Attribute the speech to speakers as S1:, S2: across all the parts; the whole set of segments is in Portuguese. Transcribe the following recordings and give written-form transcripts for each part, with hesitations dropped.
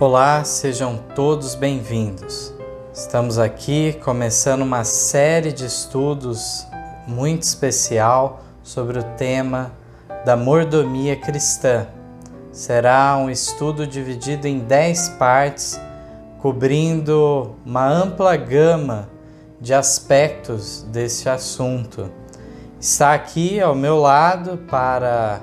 S1: Olá, sejam todos bem-vindos. Estamos aqui começando uma série de estudos muito especial sobre o tema da mordomia cristã. Será um estudo dividido em 10 partes, cobrindo uma ampla gama de aspectos desse assunto. Está aqui ao meu lado para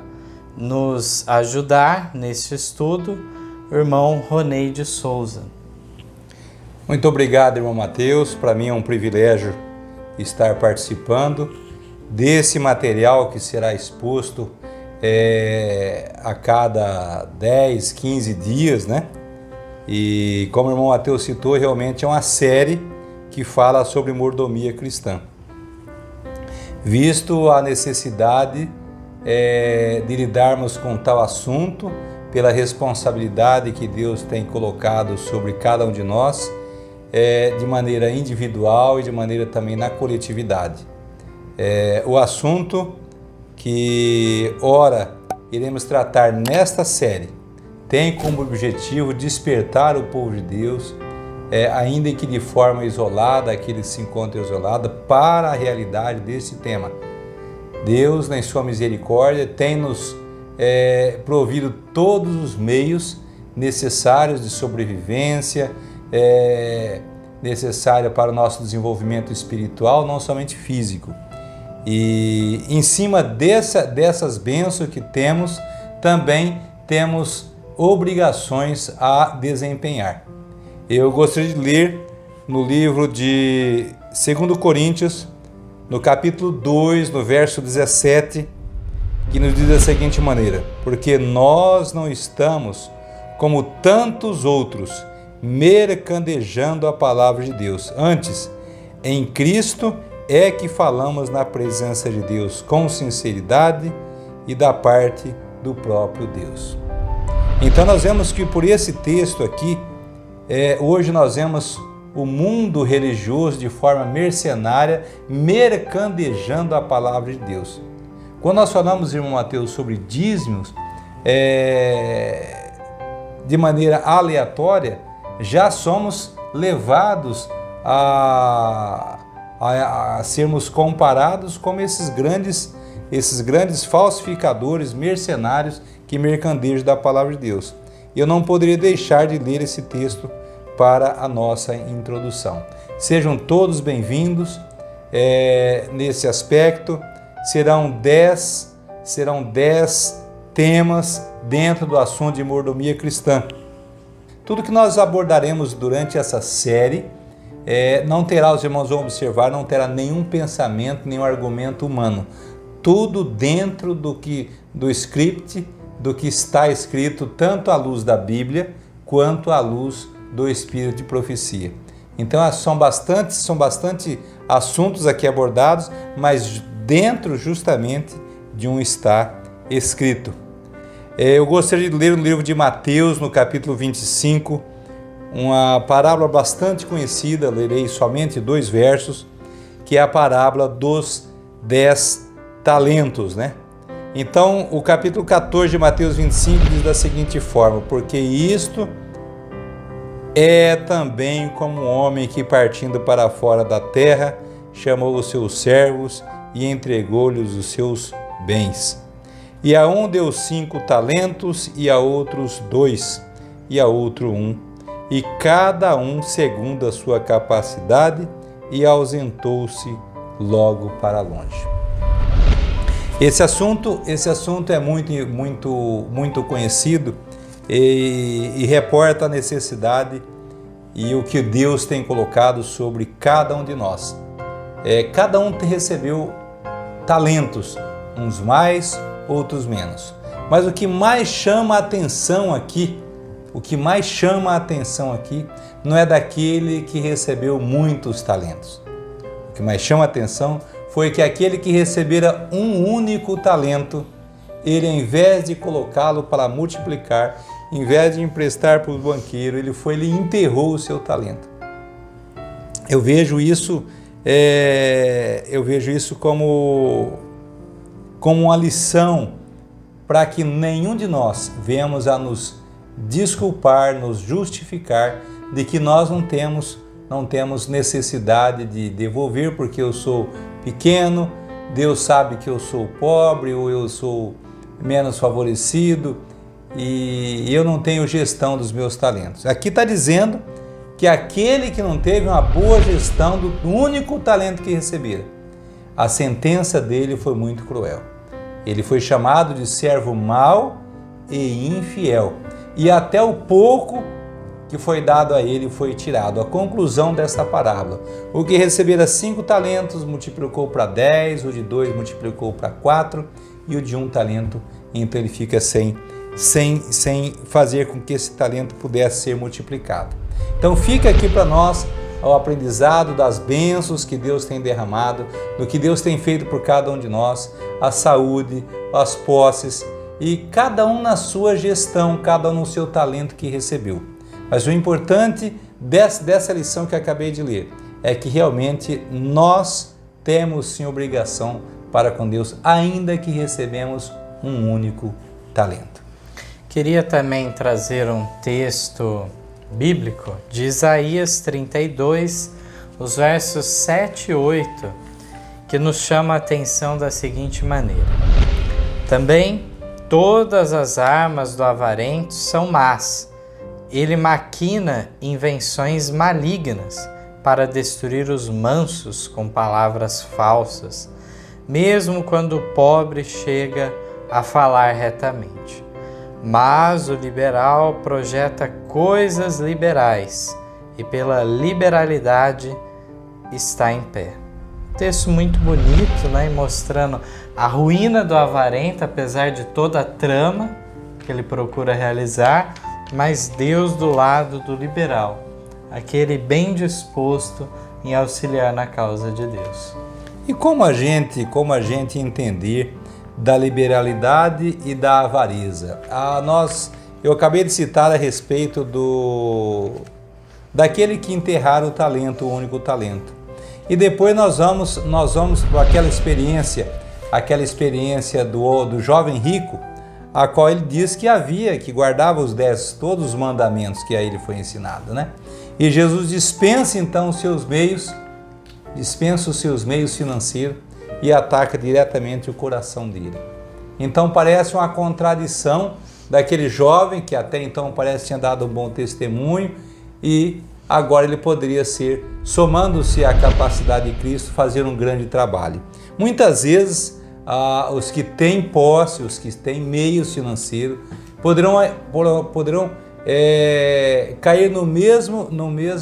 S1: nos ajudar nesse estudo o irmão Ronei de Souza.
S2: Muito obrigado, irmão Mateus. Para mim é um privilégio estar participando desse material que será exposto a cada 10, 15 dias, né? E como o irmão Mateus citou, realmente é uma série que fala sobre mordomia cristã. Visto a necessidade de lidarmos com tal assunto, pela responsabilidade que Deus tem colocado sobre cada um de nós, de maneira individual e de maneira também na coletividade. O assunto que, ora, iremos tratar nesta série tem como objetivo despertar o povo de Deus, ainda que de forma isolada, aquele que se encontra isolado, para a realidade desse tema. Deus, na sua misericórdia, tem nos provido todos os meios necessários de sobrevivência, necessária para o nosso desenvolvimento espiritual, não somente físico. E em cima dessas bênçãos que temos, também temos obrigações a desempenhar. Eu gostaria de ler no livro de 2 Coríntios, no capítulo 2, no verso 17, que nos diz da seguinte maneira: porque nós não estamos, como tantos outros, mercadejando a palavra de Deus. Antes, em Cristo é que falamos na presença de Deus com sinceridade e da parte do próprio Deus. Então nós vemos que por esse texto aqui, hoje nós vemos o mundo religioso de forma mercenária, mercadejando a palavra de Deus. Quando nós falamos, irmão Mateus, sobre dízimos, de maneira aleatória, já somos levados a sermos comparados como esses grandes falsificadores, mercenários que mercadejam da palavra de Deus. Eu não poderia deixar de ler esse texto para a nossa introdução. Sejam todos bem-vindos nesse aspecto. Serão 10 temas dentro do assunto de mordomia cristã. Tudo que nós abordaremos durante essa série, não terá, os irmãos vão observar, não terá nenhum pensamento, nenhum argumento humano. Tudo dentro do script, do que está escrito, tanto à luz da Bíblia, quanto à luz do Espírito de profecia. Então, são bastante assuntos aqui abordados, mas dentro justamente de um está escrito. Eu gostaria de ler o livro de Mateus, no capítulo 25, uma parábola bastante conhecida, lerei somente 2 versos, que é a parábola dos 10 talentos, né? Então, o capítulo 14 de Mateus 25 diz da seguinte forma: porque isto é também como um homem que, partindo para fora da terra, chamou os seus servos e entregou-lhes os seus bens. E a um deu 5 talentos, e a outros 2, e a outro 1, e cada um segundo a sua capacidade, e ausentou-se logo para longe. Esse assunto é muito conhecido e reporta a necessidade e o que Deus tem colocado sobre cada um de nós. Cada um não talentos, uns mais, outros menos. Mas o que mais chama a atenção aqui, não é daquele que recebeu muitos talentos. O que mais chama a atenção foi que aquele que recebera um único talento, ele, ao invés de colocá-lo para multiplicar, em vez de emprestar para o banqueiro, ele enterrou o seu talento. Eu vejo isso como uma lição para que nenhum de nós venhamos a nos desculpar, nos justificar de que nós não temos necessidade de devolver porque eu sou pequeno, Deus sabe que eu sou pobre ou eu sou menos favorecido e eu não tenho gestão dos meus talentos. Aqui está dizendo que aquele que não teve uma boa gestão do único talento que recebera, a sentença dele foi muito cruel. Ele foi chamado de servo mau e infiel, e até o pouco que foi dado a ele foi tirado. A conclusão dessa parábola: o que recebera 5 talentos multiplicou para 10, o de 2 multiplicou para 4 e o de 1 talento, então ele fica sem fazer com que esse talento pudesse ser multiplicado. Então fica aqui para nós o aprendizado das bênçãos que Deus tem derramado, do que Deus tem feito por cada um de nós, a saúde, as posses, e cada um na sua gestão, cada um no seu talento que recebeu. Mas o importante dessa lição que eu acabei de ler é que realmente nós temos sim obrigação para com Deus, ainda que recebemos um único talento.
S1: Queria também trazer um texto bíblico de Isaías 32, os versos 7 e 8, que nos chama a atenção da seguinte maneira: também todas as armas do avarento são más. Ele maquina invenções malignas para destruir os mansos com palavras falsas, mesmo quando o pobre chega a falar retamente. Mas o liberal projeta coisas liberais e pela liberalidade está em pé. Texto muito bonito, né? Mostrando a ruína do avarento, apesar de toda a trama que ele procura realizar, mas Deus do lado do liberal, aquele bem disposto em auxiliar na causa de Deus.
S2: E como a gente entender da liberalidade e da avareza? Eu acabei de citar a respeito daquele que enterraram o talento, o único talento. E depois nós vamos para aquela experiência do jovem rico, a qual ele diz que guardava todos os mandamentos que a ele foi ensinado, né? E Jesus dispensa então os seus meios financeiros e ataca diretamente o coração dele. Então parece uma contradição daquele jovem que até então parece tinha dado um bom testemunho e agora ele poderia ser, somando-se à capacidade de Cristo, fazer um grande trabalho. Muitas vezes os que têm posse, os que têm meios financeiros, poderão cair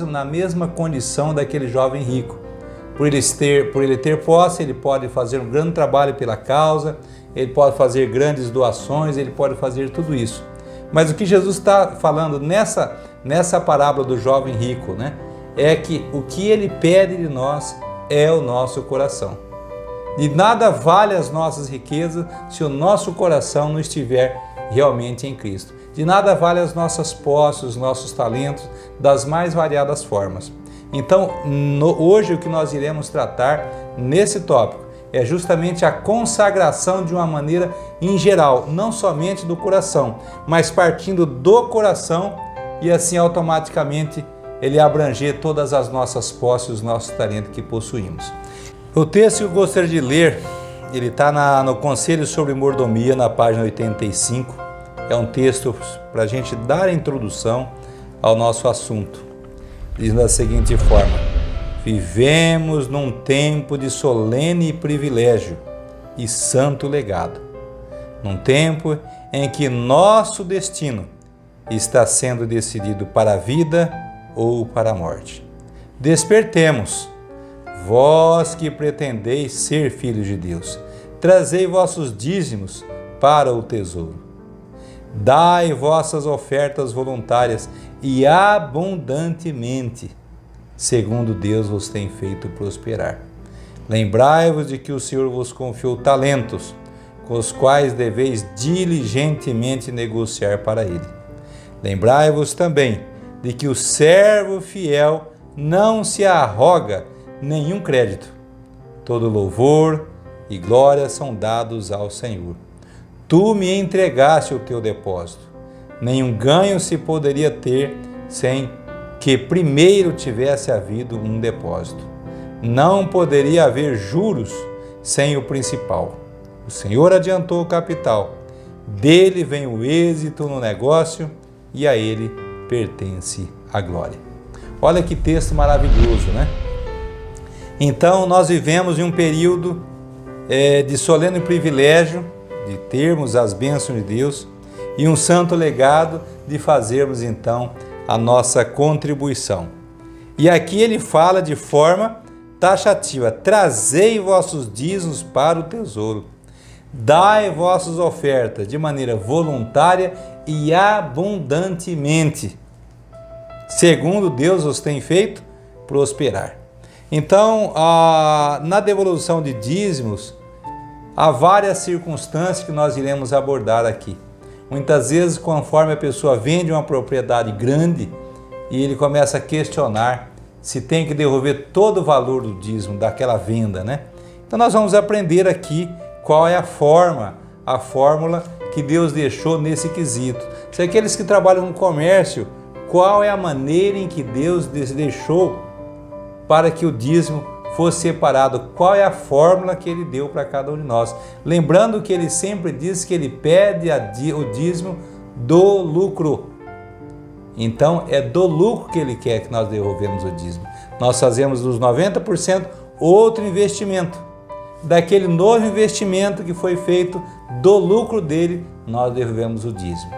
S2: na mesma condição daquele jovem rico. Por ele ter posse, ele pode fazer um grande trabalho pela causa, ele pode fazer grandes doações, ele pode fazer tudo isso. Mas o que Jesus está falando nessa parábola do jovem rico, né, é que o que ele pede de nós é o nosso coração. De nada vale as nossas riquezas se o nosso coração não estiver realmente em Cristo. De nada vale as nossas posses, os nossos talentos, das mais variadas formas. Então, hoje o que nós iremos tratar nesse tópico é justamente a consagração de uma maneira em geral, não somente do coração, mas partindo do coração e assim automaticamente ele abranger todas as nossas posses, os nossos talentos que possuímos. O texto que eu gostaria de ler, ele está no Conselho sobre Mordomia, na página 85. É um texto para a gente dar a introdução ao nosso assunto. Diz da seguinte forma: vivemos num tempo de solene privilégio e santo legado. Num tempo em que nosso destino está sendo decidido para a vida ou para a morte. Despertemos, vós que pretendeis ser filhos de Deus, trazei vossos dízimos para o tesouro. Dai vossas ofertas voluntárias e abundantemente, segundo Deus vos tem feito prosperar. Lembrai-vos de que o Senhor vos confiou talentos, com os quais deveis diligentemente negociar para Ele. Lembrai-vos também de que o servo fiel não se arroga nenhum crédito. Todo louvor e glória são dados ao Senhor. Tu me entregaste o teu depósito. nenhum ganho se poderia ter sem que primeiro tivesse havido um depósito. Não poderia haver juros sem o principal. O Senhor adiantou o capital, dele vem o êxito no negócio e a ele pertence a glória. Olha que texto maravilhoso, né? Então nós vivemos em um período de solene privilégio de termos as bênçãos de Deus e um santo legado de fazermos então a nossa contribuição. E aqui ele fala de forma taxativa: trazei vossos dízimos para o tesouro, dai vossas ofertas de maneira voluntária e abundantemente, segundo Deus os tem feito prosperar. Então, na devolução de dízimos, há várias circunstâncias que nós iremos abordar aqui. Muitas vezes, conforme a pessoa vende uma propriedade grande e ele começa a questionar se tem que devolver todo o valor do dízimo daquela venda, né? Então nós vamos aprender aqui qual é a fórmula que Deus deixou nesse quesito. Se aqueles que trabalham no comércio, qual é a maneira em que Deus deixou para que o dízimo fosse separado? Qual é a fórmula que Ele deu para cada um de nós? Lembrando que Ele sempre diz que Ele pede o dízimo do lucro. Então é do lucro que Ele quer que nós devolvemos o dízimo. Nós fazemos dos 90% outro investimento. Daquele novo investimento que foi feito do lucro dele, nós devolvemos o dízimo.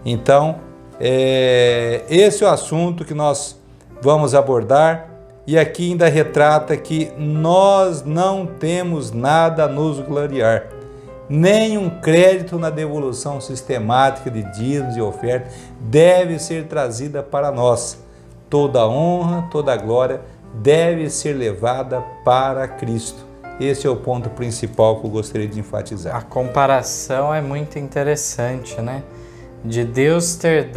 S2: Então, esse é o assunto que nós vamos abordar. E aqui ainda retrata que nós não temos nada a nos gloriar, nem um crédito na devolução sistemática de dízimos e ofertas deve ser trazida para nós. Toda honra, toda glória deve ser levada para Cristo. Esse é o ponto principal que eu gostaria de enfatizar.
S1: A comparação é muito interessante, né? De Deus ter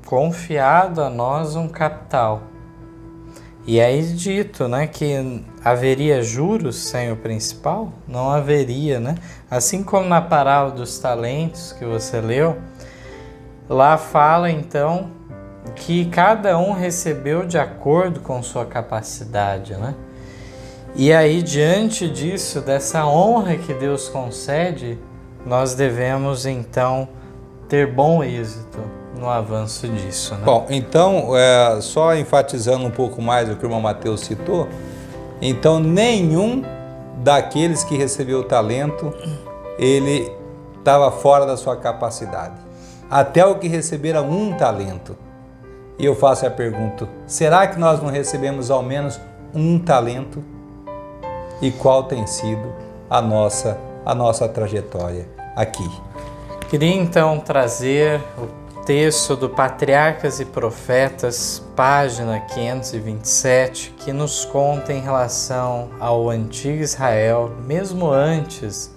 S1: confiado a nós um capital. E aí dito, né, que haveria juros sem o principal? Não haveria, né? Assim como na parábola dos talentos que você leu, lá fala então que cada um recebeu de acordo com sua capacidade, né? E aí diante disso, dessa honra que Deus concede, nós devemos então ter bom êxito no avanço disso, né?
S2: Bom, então, só enfatizando um pouco mais o que o irmão Mateus citou, então nenhum daqueles que recebeu o talento, ele estava fora da sua capacidade. Até o que receberam um talento. E eu faço a pergunta, será que nós não recebemos ao menos um talento? E qual tem sido a nossa trajetória aqui?
S1: Queria então trazer o texto do Patriarcas e Profetas, página 527, que nos conta em relação ao antigo Israel, mesmo antes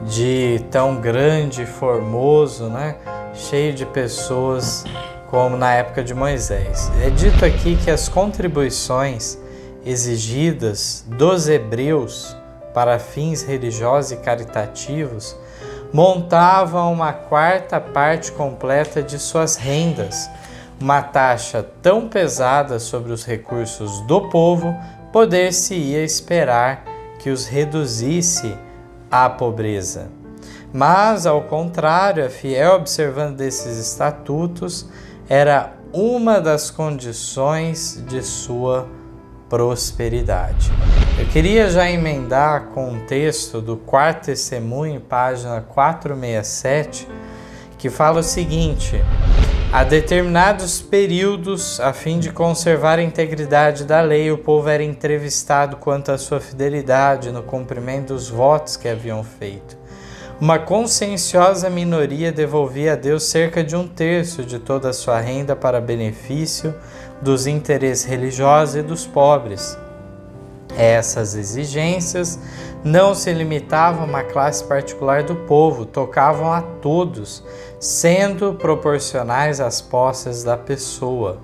S1: de tão grande e formoso, né, cheio de pessoas como na época de Moisés. É dito aqui que as contribuições exigidas dos hebreus para fins religiosos e caritativos montavam uma quarta parte completa de suas rendas. Uma taxa tão pesada sobre os recursos do povo, poder-se-ia esperar que os reduzisse à pobreza. Mas, ao contrário, a fiel observância desses estatutos era uma das condições de sua prosperidade. Eu queria já emendar com um texto do Quarto Testemunho, página 467, que fala o seguinte: a determinados períodos, a fim de conservar a integridade da lei, o povo era entrevistado quanto à sua fidelidade no cumprimento dos votos que haviam feito. Uma conscienciosa minoria devolvia a Deus cerca de 1/3 de toda a sua renda para benefício dos interesses religiosos e dos pobres. Essas exigências não se limitavam a uma classe particular do povo, tocavam a todos, sendo proporcionais às posses da pessoa.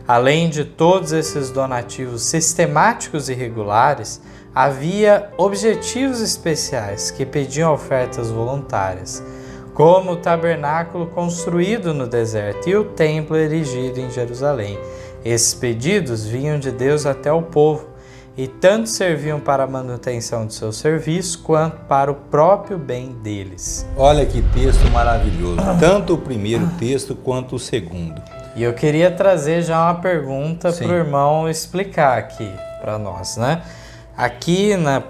S1: Além de todos esses donativos sistemáticos e regulares, havia objetivos especiais que pediam ofertas voluntárias. como o tabernáculo construído no deserto e o templo erigido em Jerusalém. Esses pedidos vinham de Deus até o povo, e tanto serviam para a manutenção de seu serviço, quanto para o próprio bem deles.
S2: Olha que texto maravilhoso, tanto o primeiro texto quanto o segundo.
S1: E eu queria trazer já uma pergunta
S2: Sim.
S1: para o irmão explicar aqui para nós, né? Aqui no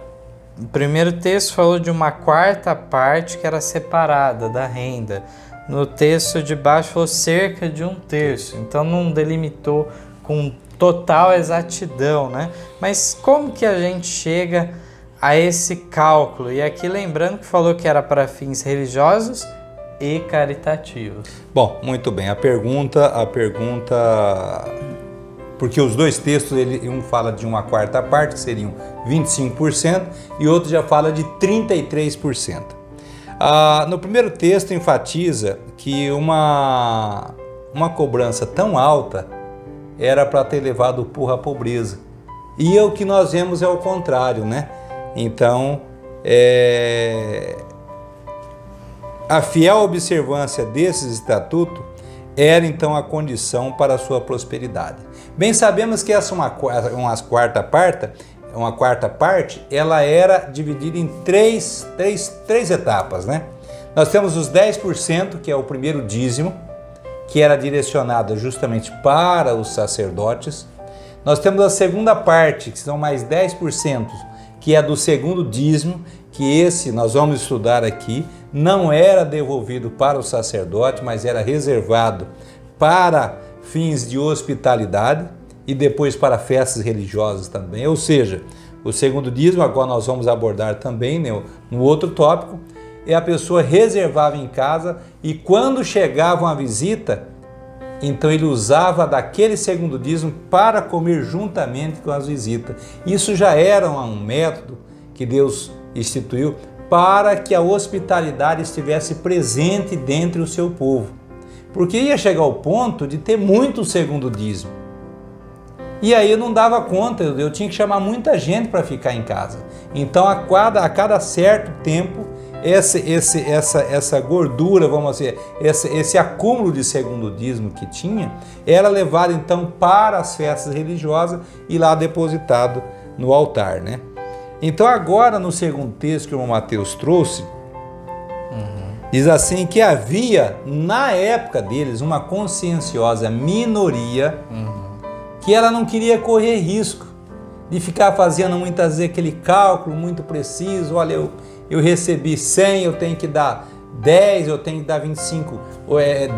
S1: primeiro texto falou de uma quarta parte que era separada da renda. No texto de baixo falou cerca de 1/3, então não delimitou com total exatidão, né? Mas como que a gente chega a esse cálculo? E aqui lembrando que falou que era para fins religiosos e caritativos.
S2: Bom, muito bem. A pergunta, porque os dois textos, um fala de uma quarta parte, que seriam 25%, e outro já fala de 33%. No primeiro texto enfatiza que uma cobrança tão alta era para ter levado o povo à pobreza. E o que nós vemos é o contrário, né? Então, a fiel observância desses estatutos era então a condição para a sua prosperidade. Bem sabemos que essa uma quarta parte, ela era dividida em três etapas, né? Nós temos os 10%, que é o primeiro dízimo, que era direcionado justamente para os sacerdotes. Nós temos a segunda parte, que são mais 10%, que é do segundo dízimo, que esse nós vamos estudar aqui, não era devolvido para o sacerdote, mas era reservado para fins de hospitalidade e depois para festas religiosas também. Ou seja, o segundo dízimo, agora nós vamos abordar também no outro tópico, e a pessoa reservava em casa, e quando chegava uma visita, então ele usava daquele segundo dízimo para comer juntamente com as visitas. Isso já era um método que Deus instituiu para que a hospitalidade estivesse presente dentre o seu povo. Porque ia chegar ao ponto de ter muito segundo dízimo. E aí eu não dava conta, eu tinha que chamar muita gente para ficar em casa. Então a cada certo tempo, essa gordura, vamos dizer, esse acúmulo de segundo dízimo que tinha, era levado então para as festas religiosas e lá depositado no altar, né? Então agora no segundo texto que o irmão Mateus trouxe, diz assim que havia na época deles uma conscienciosa minoria que ela não queria correr risco de ficar fazendo muitas vezes aquele cálculo muito preciso. Olha, eu recebi 100, eu tenho que dar 10, eu tenho que dar 25,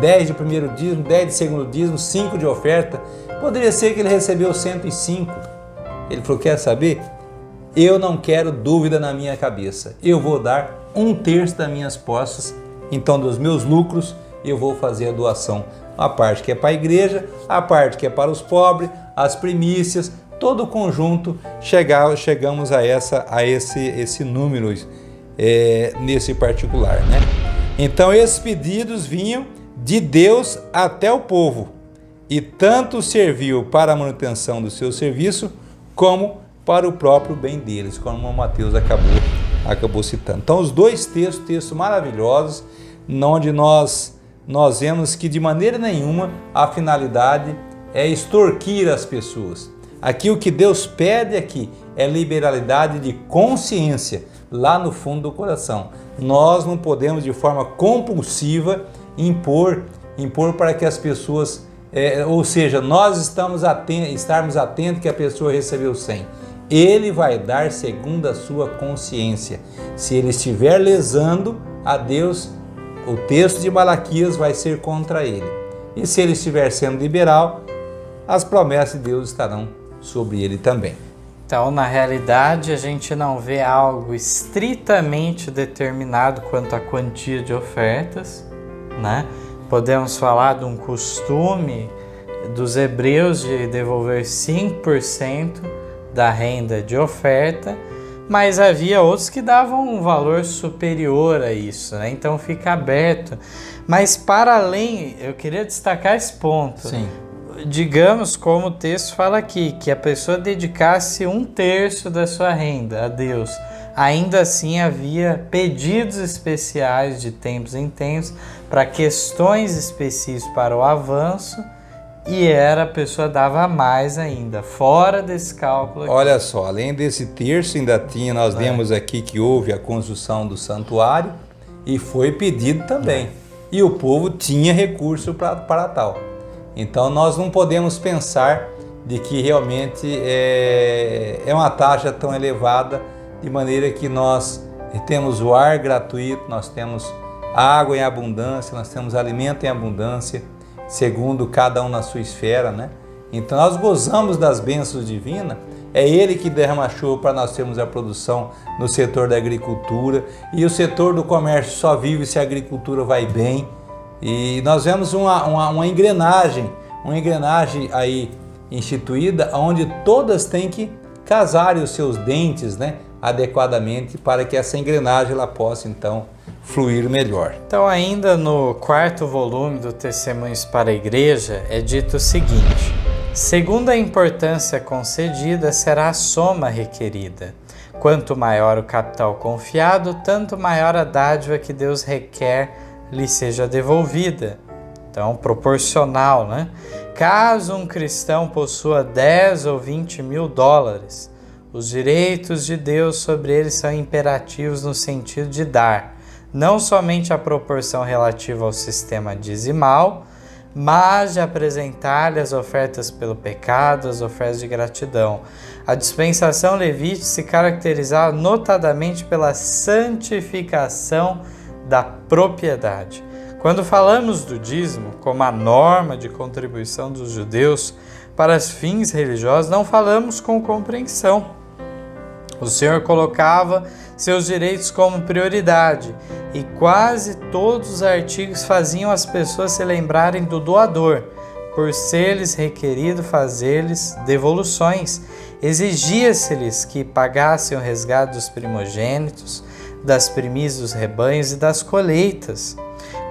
S2: 10 de primeiro dízimo, 10 de segundo dízimo, 5 de oferta. Poderia ser que ele recebeu 105. Ele falou, quer saber? Eu não quero dúvida na minha cabeça. Eu vou dar 1/3 das minhas posses, então dos meus lucros, eu vou fazer a doação. A parte que é para a igreja, a parte que é para os pobres, as primícias, todo o conjunto, chegamos a esse número nesse particular, né? Então esses pedidos vinham de Deus até o povo, e tanto serviu para a manutenção do seu serviço, como para o próprio bem deles, como o Mateus acabou citando. Então os dois textos maravilhosos, onde nós vemos que de maneira nenhuma a finalidade é extorquir as pessoas. Aqui o que Deus pede aqui é liberalidade de consciência lá no fundo do coração. Nós não podemos de forma compulsiva impor para que as pessoas, ou seja, nós estarmos atentos que a pessoa recebeu 100. Ele vai dar segundo a sua consciência. Se ele estiver lesando a Deus, o texto de Malaquias vai ser contra ele. E se ele estiver sendo liberal, as promessas de Deus estarão sobre ele também.
S1: Então, na realidade, a gente não vê algo estritamente determinado quanto à quantia de ofertas, né? Podemos falar de um costume dos hebreus de devolver 5% da renda de oferta, mas havia outros que davam um valor superior a isso, né? Então fica aberto. Mas para além, eu queria destacar esse ponto.
S2: Sim.
S1: Digamos, como o texto fala aqui, que a pessoa dedicasse 1/3 da sua renda a Deus. ainda assim havia pedidos especiais de tempos em tempos para questões específicas para o avanço, e a pessoa dava mais ainda, fora desse cálculo aqui.
S2: Olha só, além desse terço, ainda nós vemos aqui que houve a construção do santuário e foi pedido também. E o povo tinha recurso para tal. Então nós não podemos pensar de que realmente é uma taxa tão elevada, de maneira que nós temos o ar gratuito, nós temos água em abundância, nós temos alimento em abundância, segundo cada um na sua esfera, né? Então nós gozamos das bênçãos divinas, é Ele que derrama chuva para nós termos a produção no setor da agricultura, e o setor do comércio só vive se a agricultura vai bem. E nós vemos uma engrenagem aí instituída, onde todas têm que casar os seus dentes, né, adequadamente, para que essa engrenagem ela possa então fluir melhor.
S1: Então, ainda no 4º volume do Testemunhos para a Igreja, é dito o seguinte: segundo a importância concedida, será a soma requerida. Quanto maior o capital confiado, tanto maior a dádiva que Deus requer lhe seja devolvida. Então, proporcional, né? Caso um cristão possua 10 ou 20 mil dólares, os direitos de Deus sobre ele são imperativos no sentido de dar, não somente a proporção relativa ao sistema dizimal, mas de apresentar-lhe as ofertas pelo pecado, as ofertas de gratidão. A dispensação levítica se caracterizava notadamente pela santificação da propriedade. Quando falamos do dízimo como a norma de contribuição dos judeus para fins religiosos, não falamos com compreensão. O Senhor colocava seus direitos como prioridade, e quase todos os artigos faziam as pessoas se lembrarem do doador, por ser-lhes requerido fazer-lhes devoluções. Exigia-se-lhes que pagassem o resgate dos primogênitos, das primícias dos rebanhos e das colheitas.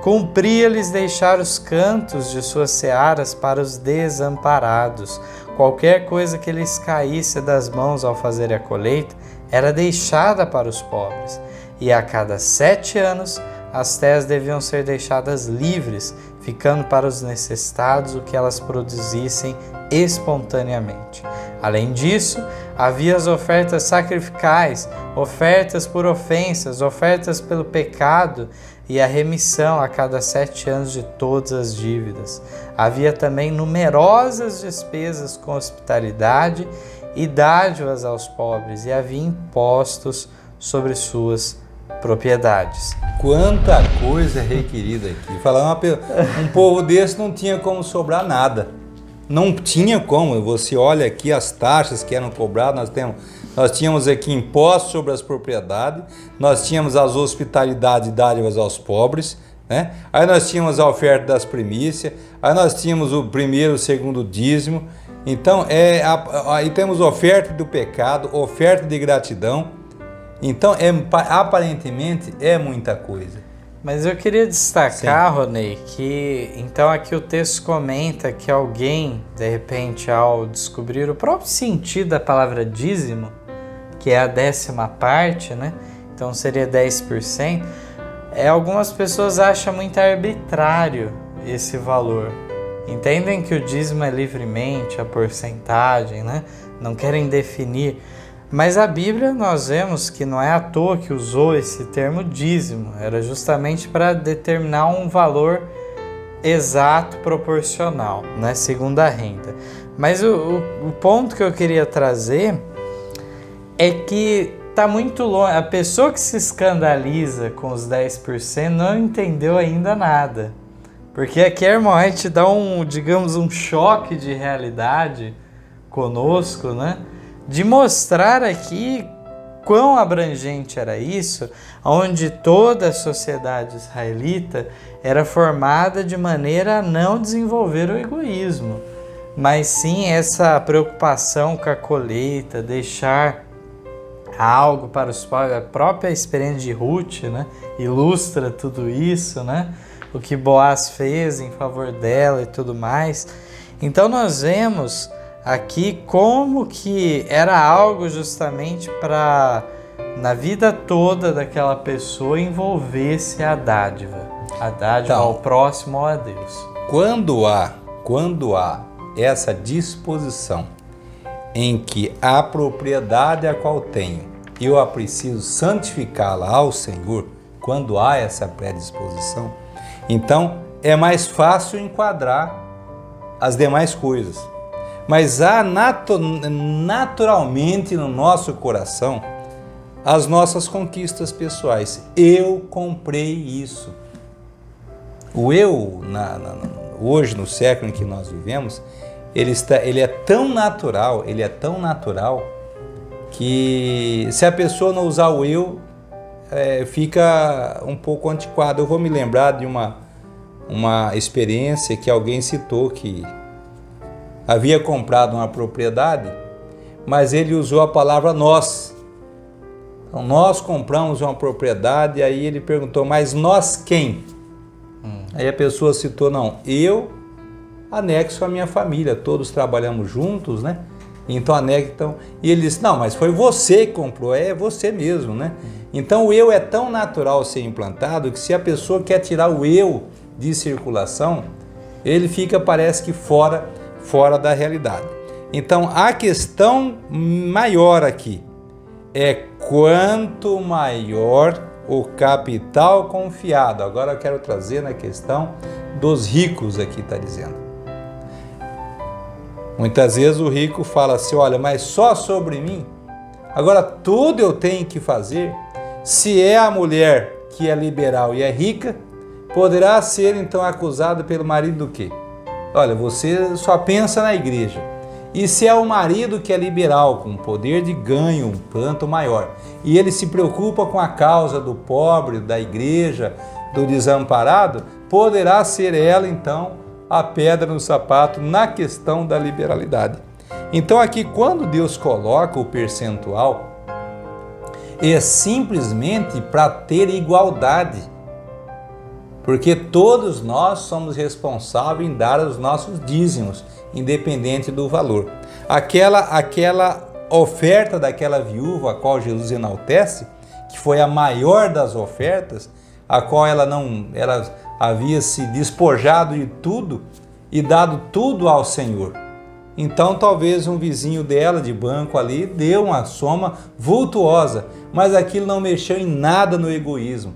S1: Cumpria-lhes deixar os cantos de suas searas para os desamparados. Qualquer coisa que lhes caísse das mãos ao fazer a colheita era deixada para os pobres. E a cada 7 anos as terras deviam ser deixadas livres, ficando para os necessitados o que elas produzissem espontaneamente. Além disso, havia as ofertas sacrificais, ofertas por ofensas, ofertas pelo pecado e a remissão a cada 7 anos de todas as dívidas. Havia também numerosas despesas com hospitalidade e dádivas aos pobres, e havia impostos sobre suas propriedades.
S2: Quanta coisa coisa aqui. Falar um povo desse não tinha como sobrar nada. Não tinha como. Você olha aqui as taxas que eram cobradas, nós tínhamos aqui impostos sobre as propriedades, nós tínhamos as hospitalidades e dádivas aos pobres, né? Aí nós tínhamos a oferta das primícias, aí nós tínhamos o primeiro e o segundo dízimo. Então, aí temos oferta do pecado, oferta de gratidão. Então, aparentemente, é muita coisa.
S1: Mas eu queria destacar, sim, Ronei, que então aqui o texto comenta que alguém, de repente, ao descobrir o próprio sentido da palavra dízimo, que é a 10ª parte, né? Então seria 10%, algumas pessoas acham muito arbitrário esse valor. Entendem que o dízimo é livremente a porcentagem, né? Não querem definir. Mas a Bíblia nós vemos que não é à toa que usou esse termo dízimo, era justamente para determinar um valor exato, proporcional, né, segundo a renda. Mas o ponto que eu queria trazer é que está muito longe, a pessoa que se escandaliza com os 10% não entendeu ainda nada, porque aqui a irmã White dá um choque de realidade conosco, né? De mostrar aqui quão abrangente era isso, onde toda a sociedade israelita era formada de maneira a não desenvolver o egoísmo, mas sim essa preocupação com a colheita, deixar algo para os pobres. A própria experiência de Ruth, né, ilustra tudo isso, né? O que Boaz fez em favor dela e tudo mais. Então nós vemos aqui como que era algo justamente para na vida toda daquela pessoa envolvesse a dádiva
S2: Então,
S1: ao próximo ou a Deus.
S2: Quando há essa disposição em que a propriedade a qual tenho, eu a preciso santificá-la ao Senhor, quando há essa predisposição, então é mais fácil enquadrar as demais coisas. Mas há naturalmente no nosso coração as nossas conquistas pessoais. Eu comprei isso. O eu, hoje no século em que nós vivemos, ele é tão natural, que se a pessoa não usar o eu, fica um pouco antiquado. Eu vou me lembrar de uma experiência que alguém citou, que havia comprado uma propriedade, mas ele usou a palavra nós. Então, nós compramos uma propriedade, aí ele perguntou, mas nós quem? Aí a pessoa citou, não, eu anexo a minha família, todos trabalhamos juntos, né? Então anexo, e ele disse, não, mas foi você que comprou, é você mesmo, né? Então o eu é tão natural ser implantado que se a pessoa quer tirar o eu de circulação, ele fica, parece que fora da realidade. Então a questão maior aqui é quanto maior o capital confiado. Agora eu quero trazer na questão dos ricos aqui, está dizendo. Muitas vezes o rico fala assim, olha, mas só sobre mim? Agora tudo eu tenho que fazer? Se é a mulher que é liberal e é rica, poderá ser então acusada pelo marido do quê? Olha, você só pensa na igreja. E se é o marido que é liberal, com poder de ganho um tanto maior, e ele se preocupa com a causa do pobre, da igreja, do desamparado, poderá ser ela então a pedra no sapato na questão da liberalidade. Então aqui, quando Deus coloca o percentual, é simplesmente para ter igualdade, porque todos nós somos responsáveis em dar os nossos dízimos, independente do valor. Aquela oferta daquela viúva a qual Jesus enaltece, que foi a maior das ofertas, a qual ela havia se despojado de tudo e dado tudo ao Senhor. Então talvez um vizinho dela de banco ali deu uma soma vultuosa, mas aquilo não mexeu em nada no egoísmo.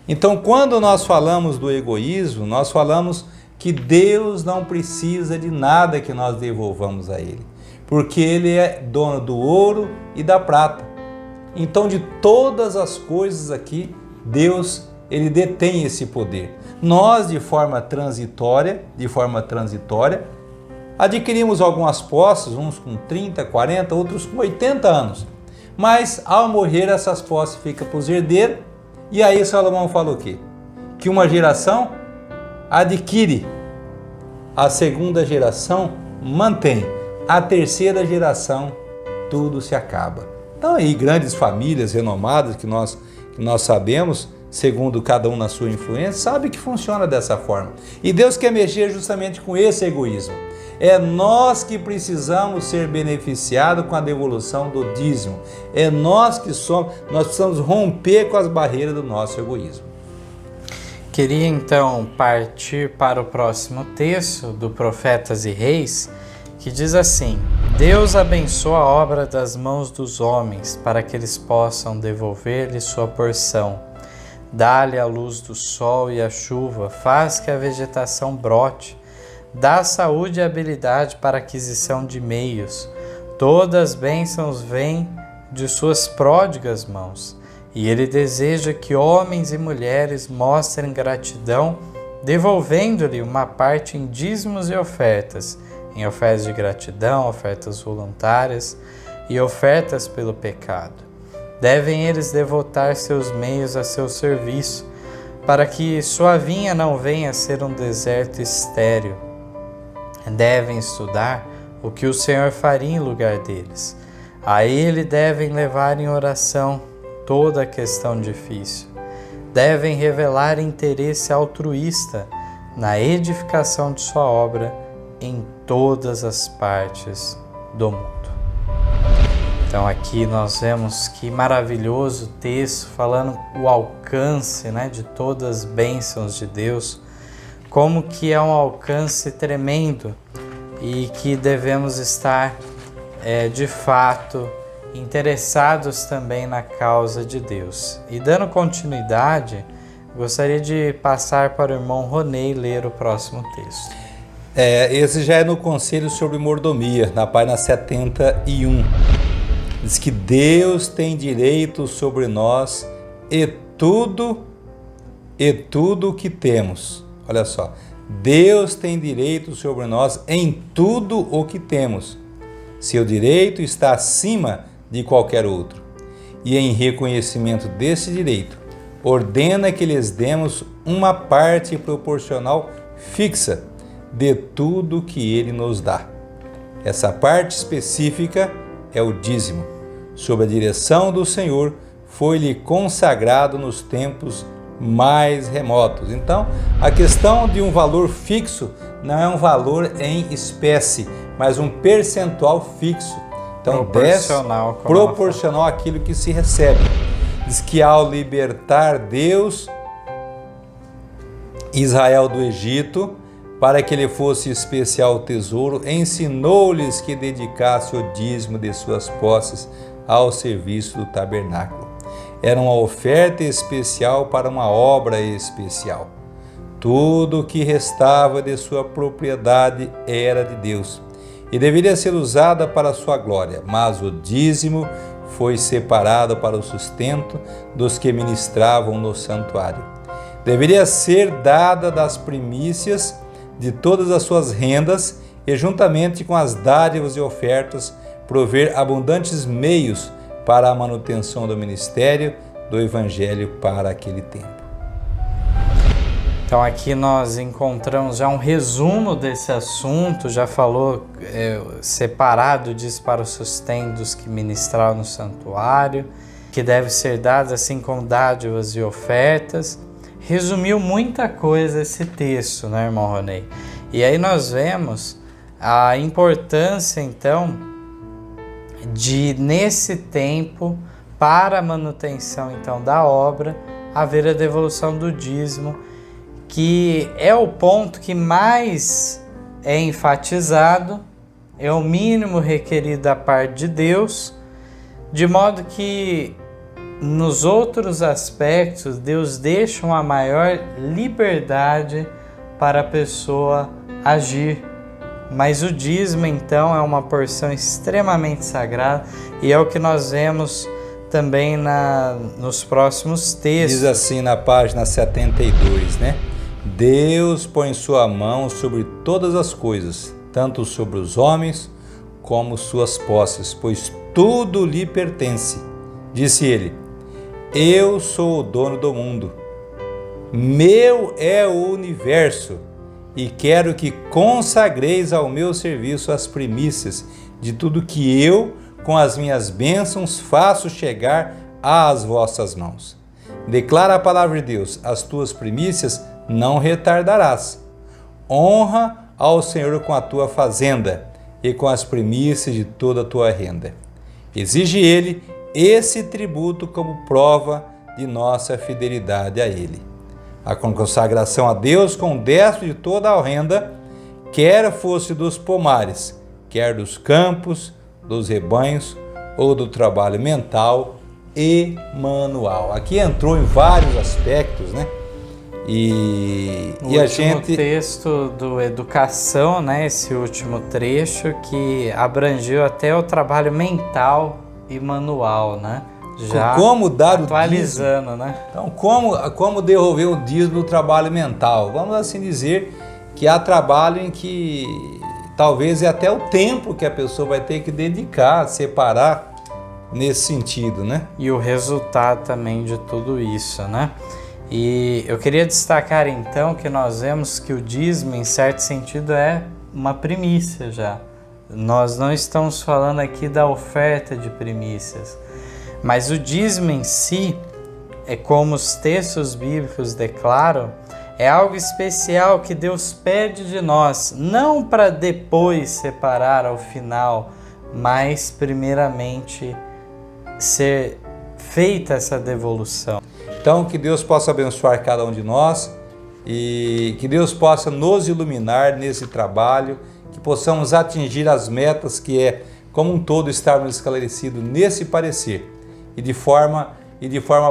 S2: Então quando nós falamos do egoísmo, nós falamos que Deus não precisa de nada que nós devolvamos a Ele, porque Ele é dono do ouro e da prata. Então de todas as coisas aqui, Deus, Ele detém esse poder. Nós, de forma transitória, adquirimos algumas posses, uns com 30, 40, outros com 80 anos. Mas ao morrer essas posses ficam para os herdeiros, e aí Salomão falou o quê? Que uma geração adquire, a segunda geração mantém, a terceira geração tudo se acaba. Então aí grandes famílias renomadas que nós sabemos, segundo cada um na sua influência, sabe que funciona dessa forma. E Deus quer mexer justamente com esse egoísmo. É nós que precisamos ser beneficiados com a devolução do dízimo. É nós precisamos romper com as barreiras do nosso egoísmo.
S1: Queria então partir para o próximo texto do Profetas e Reis, que diz assim: Deus abençoa a obra das mãos dos homens, para que eles possam devolver-lhe sua porção. Dá-lhe a luz do sol e a chuva, faz que a vegetação brote, dá saúde e habilidade para a aquisição de meios. Todas as bênçãos vêm de suas pródigas mãos. E ele deseja que homens e mulheres mostrem gratidão, devolvendo-lhe uma parte em dízimos e ofertas, em ofertas de gratidão, ofertas voluntárias e ofertas pelo pecado. Devem eles devotar seus meios a seu serviço, para que sua vinha não venha a ser um deserto estéril. Devem estudar o que o Senhor faria em lugar deles. A Ele devem levar em oração toda a questão difícil. Devem revelar interesse altruísta na edificação de sua obra em todas as partes do mundo. Então aqui nós vemos que maravilhoso texto falando o alcance, né, de todas as bênçãos de Deus, como que é um alcance tremendo e que devemos estar de fato interessados também na causa de Deus. E dando continuidade, gostaria de passar para o irmão Ronei ler o próximo texto.
S2: Esse já é no Conselho sobre Mordomia, na página 71. Diz que Deus tem direito sobre nós e tudo o que temos. Olha só, Deus tem direito sobre nós em tudo o que temos. Seu direito está acima de qualquer outro. E em reconhecimento desse direito, ordena que lhes demos uma parte proporcional fixa de tudo que Ele nos dá. Essa parte específica é o dízimo. Sob a direção do Senhor, foi-lhe consagrado nos tempos mais remotos. Então, a questão de um valor fixo não é um valor em espécie, mas um percentual fixo. Então, proporcional àquilo que se recebe. Diz que ao libertar Deus Israel do Egito, para que lhe fosse especial tesouro, ensinou-lhes que dedicasse o dízimo de suas posses ao serviço do tabernáculo. Era uma oferta especial para uma obra especial. Tudo o que restava de sua propriedade era de Deus e deveria ser usada para a sua glória, mas o dízimo foi separado para o sustento dos que ministravam no santuário. Deveria ser dada das primícias de todas as suas rendas e, juntamente com as dádivas e ofertas, prover abundantes meios para a manutenção do ministério do Evangelho para aquele tempo.
S1: Então aqui nós encontramos já um resumo desse assunto, já falou separado disso para o sustento dos que ministraram no santuário, que deve ser dado assim como dádivas e ofertas. Resumiu muita coisa esse texto, né, irmão Ronei? E aí nós vemos a importância, então, de, nesse tempo, para a manutenção, então, da obra, haver a devolução do dízimo, que é o ponto que mais é enfatizado, é o mínimo requerido da parte de Deus, de modo que nos outros aspectos, Deus deixa uma maior liberdade para a pessoa agir. Mas o dízimo, então, é uma porção extremamente sagrada e é o que nós vemos também nos próximos textos.
S2: Diz assim na página 72, né? Deus põe sua mão sobre todas as coisas, tanto sobre os homens como suas posses, pois tudo lhe pertence. Disse ele: eu sou o dono do mundo, meu é o universo, e quero que consagreis ao meu serviço as primícias de tudo que eu, com as minhas bênçãos, faço chegar às vossas mãos. Declara a palavra de Deus: as tuas primícias não retardarás. Honra ao Senhor com a tua fazenda e com as primícias de toda a tua renda. Exige ele esse tributo como prova de nossa fidelidade a Ele. A consagração a Deus com o décimo de toda a renda, quer fosse dos pomares, quer dos campos, dos rebanhos ou do trabalho mental e manual. Aqui entrou em vários aspectos, né? E a gente...
S1: texto do Educação, né? Esse último trecho que abrangiu até o trabalho mental e manual, né? Já
S2: como dar
S1: atualizando, né?
S2: Então, como devolver o dízimo do trabalho mental? Vamos assim dizer que há trabalho em que talvez é até o tempo que a pessoa vai ter que dedicar, separar nesse sentido, né?
S1: E o resultado também de tudo isso, né? E eu queria destacar então que nós vemos que o dízimo, em certo sentido, é uma primícia já. Nós não estamos falando aqui da oferta de primícias, mas o dízimo em si, é como os textos bíblicos declaram, é algo especial que Deus pede de nós, não para depois separar ao final, mas primeiramente ser feita essa devolução.
S2: Então, que Deus possa abençoar cada um de nós e que Deus possa nos iluminar nesse trabalho, que possamos atingir as metas que é, como um todo, estarmos esclarecidos nesse parecer e de forma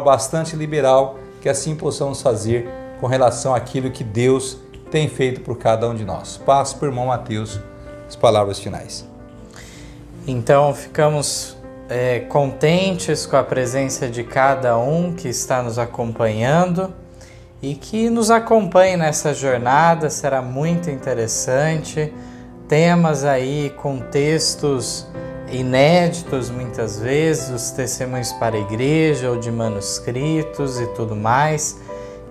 S2: bastante liberal, que assim possamos fazer com relação àquilo que Deus tem feito por cada um de nós. Passo para o irmão Mateus as palavras finais.
S1: Então, ficamos contentes com a presença de cada um que está nos acompanhando e que nos acompanhe nessa jornada. Será muito interessante, temas aí com textos inéditos muitas vezes, os testemunhos para a igreja ou de manuscritos e tudo mais,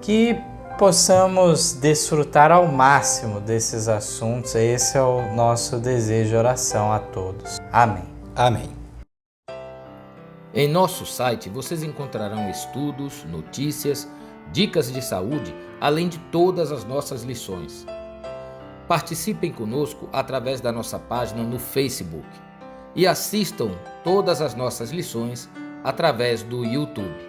S1: que possamos desfrutar ao máximo desses assuntos. Esse é o nosso desejo e oração a todos. Amém.
S2: Amém.
S3: Em nosso site vocês encontrarão estudos, notícias, dicas de saúde, além de todas as nossas lições. Participem conosco através da nossa página no Facebook e assistam todas as nossas lições através do YouTube.